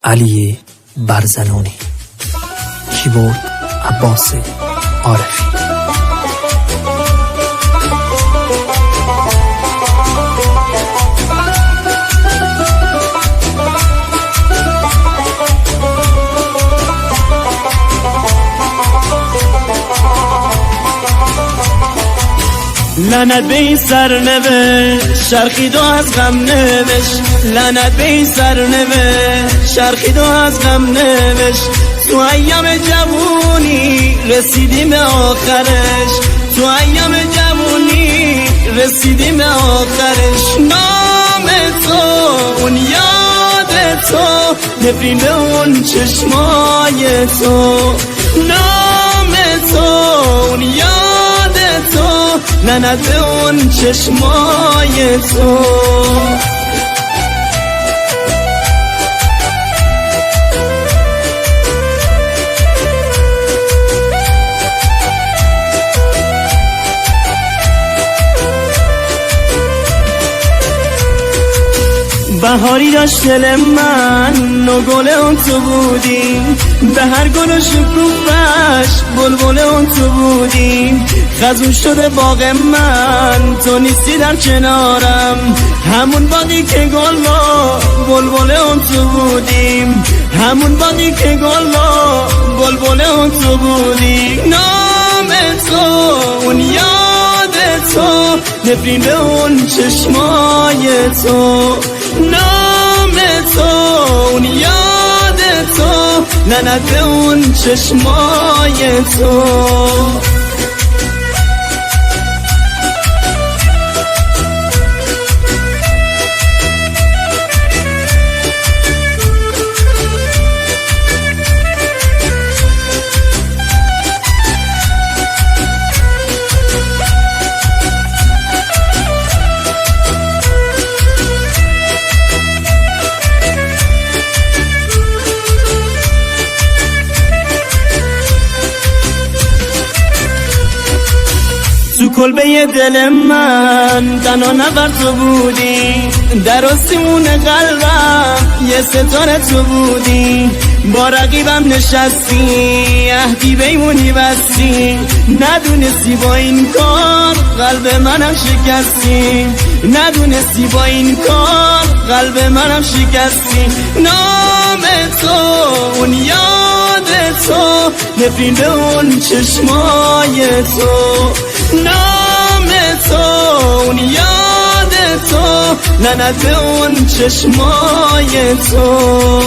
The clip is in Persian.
علی برزنونی، کیبورد عباس عارفی. لعنت به این سرنوشت شرخید و از غم نوشت، لعنت به این سرنوشت شرخید و از غم نوشت. تو ایام جوونی رسیدیم به آخرش، تو ایام جوونی رسیدیم به آخرش. نام تو اون یاد تو، نفرین به اون چشمای تو. نام تو اون یاد تو، لعنت به اون چشمای تو. بهاری داشت دل من و گل اون تو بودی، به هر گل و شکوفش بلبل اون تو بودی. خزون شده باغ من تو نیستی در کنارم، همون باغی که گل و بلبل اون تو بودیم، همون باغی که گل و بلبل اون تو بودی. نام تو اون یاد تو، نفرین به اون چشمای تو. نام تو اون یاد تو، لعنت به اون چشمای تو. تو کلبه دل من تنها نفر تو بودی، در آسمون قلبم یه ستاره تو بودی. با رقیبم نشستی عهدی بیمونی بستی، ندونستی با این کار قلب منم شکستی، ندونستی با این کار قلب منم شکستی. نام تو اون یاد تو، نفرین به اون چشمای تو. نام تو اون یاد تو، لعنت به اون چشمای تو.